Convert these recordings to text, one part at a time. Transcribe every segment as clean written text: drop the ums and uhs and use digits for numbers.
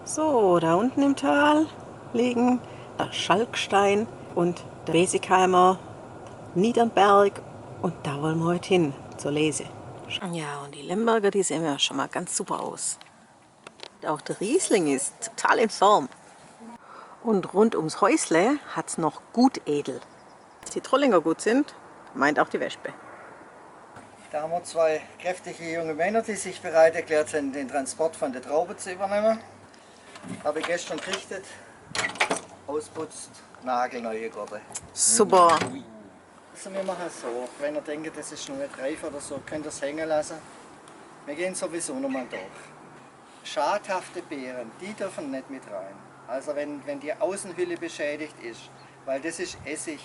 So, da unten im Tal liegen der Schalkstein und der Wesigheimer Niedernberg. Und da wollen wir heute hin, zur Lese. Ja, und die Lemberger, die sehen ja schon mal ganz super aus. Auch der Riesling ist total in Form. Und rund ums Häusle hat es noch Gutedel. Dass die Trollinger gut sind, meint auch die Wespe. Da haben wir zwei kräftige junge Männer, die sich bereit erklärt haben, den Transport von der Traube zu übernehmen. Habe ich gestern gerichtet, ausputzt, nagelneue Gurte. Super. Also wir machen es so, wenn ihr denkt, das ist noch nicht reif oder so, könnt ihr es hängen lassen. Wir gehen sowieso nochmal durch. Schadhafte Beeren, die dürfen nicht mit rein. Also wenn die Außenhülle beschädigt ist, weil das ist Essig.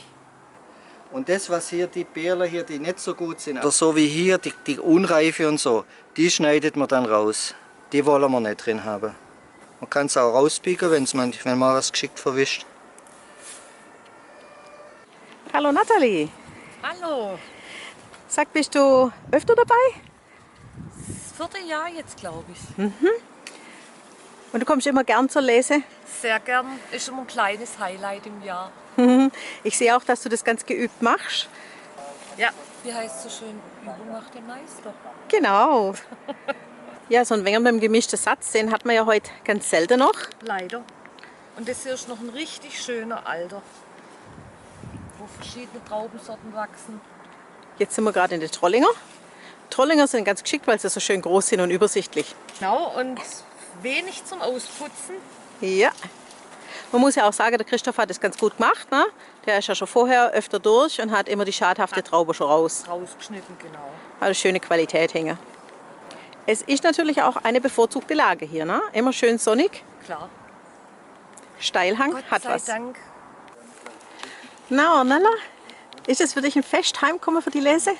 Und das, was hier, die Beerle hier, die nicht so gut sind, oder so wie hier, die Unreife und so, die schneidet man dann raus. Die wollen wir nicht drin haben. Man kann es auch rauspieken, wenn man es geschickt verwischt. Hallo Nathalie. Hallo, Sag, bist du öfter dabei? das 4. Jahr jetzt, glaube ich. Und du kommst immer gern zur Lese? Sehr gern, ist immer ein kleines Highlight im Jahr. Ich sehe auch, dass du das ganz geübt machst. Ja, wie heißt es so schön, Übung macht den Meister. Genau. Ja, so ein wenig mit dem gemischten Satz, den hat man ja heute ganz selten noch. Leider. Und das hier ist noch ein richtig schöner Alter, wo verschiedene Traubensorten wachsen. Jetzt sind wir gerade in den Trollinger. Trollinger sind ganz geschickt, weil sie so schön groß sind und übersichtlich. Genau, und wenig zum Ausputzen. Ja. Man muss ja auch sagen, der Christoph hat das ganz gut gemacht. Ne? Der ist ja schon vorher öfter durch und hat immer die schadhafte Traube schon raus. Rausgeschnitten, genau. Also schöne Qualität hängen. Es ist natürlich auch eine bevorzugte Lage hier. Ne? Immer schön sonnig. Klar. Steilhang Gott hat sei was. Dank. Na, Ornella, ist es für dich ein Fest, heimkommen für die Lese?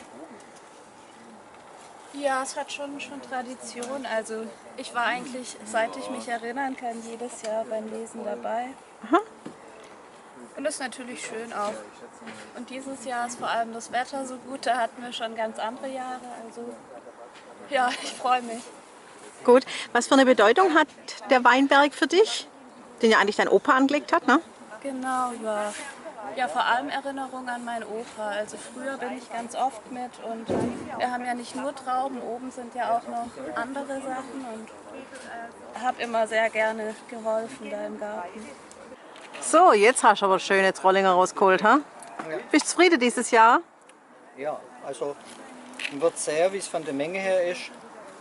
Ja, es hat schon Tradition. Also ich war eigentlich, seit ich mich erinnern kann, jedes Jahr beim Lesen dabei. Aha. Und das ist natürlich schön auch. Und dieses Jahr ist vor allem das Wetter so gut, da hatten wir schon ganz andere Jahre. Also ja, ich freue mich. Gut. Was für eine Bedeutung hat der Weinberg für dich? Den ja eigentlich dein Opa angelegt hat, ne? Genau, ja. Ja, vor allem Erinnerung an meinen Opa. Also früher bin ich ganz oft mit und wir haben ja nicht nur Trauben, oben sind ja auch noch andere Sachen und habe immer sehr gerne geholfen da im Garten. So, jetzt hast du aber schöne Trollinger rausgeholt, ha? Ja. Bist du zufrieden dieses Jahr? Ja, also man wird sehen, wie es von der Menge her ist,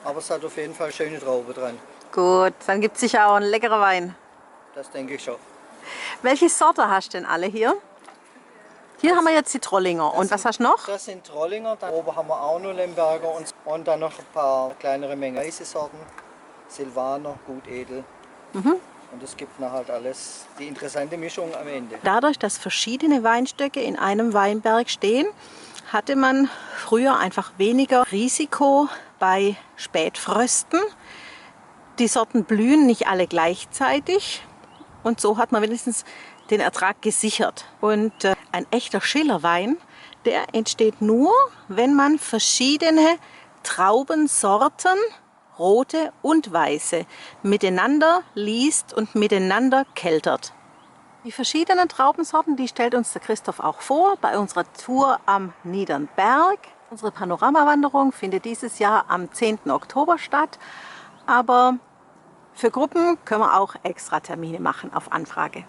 aber es hat auf jeden Fall schöne Trauben dran. Gut, dann gibt es sicher auch einen leckeren Wein. Das denke ich schon. Welche Sorte hast du denn alle hier? Hier haben wir jetzt die Trollinger. Und was hast du noch? Das sind Trollinger, da oben haben wir auch noch Lemberger und dann noch ein paar kleinere Mengen weiße Sorten. Silvaner, Gutedel. Und es gibt noch halt alles, die interessante Mischung am Ende. Dadurch, dass verschiedene Weinstöcke in einem Weinberg stehen, hatte man früher einfach weniger Risiko bei Spätfrösten. Die Sorten blühen nicht alle gleichzeitig und so hat man wenigstens den Ertrag gesichert. Und ein echter Schillerwein, der entsteht nur, wenn man verschiedene Traubensorten, rote und weiße, miteinander liest und miteinander keltert. Die verschiedenen Traubensorten, die stellt uns der Christoph auch vor bei unserer Tour am Niedernberg. Unsere Panoramawanderung findet dieses Jahr am 10. Oktober statt, aber für Gruppen können wir auch extra Termine machen auf Anfrage.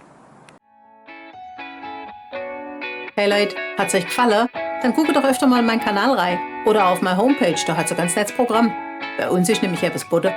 Hey Leute, hat's euch gefallen? Dann guckt doch öfter mal in meinen Kanal rein oder auf meine Homepage, da hat's ein ganz nettes Programm. Bei uns ist nämlich etwas Butter.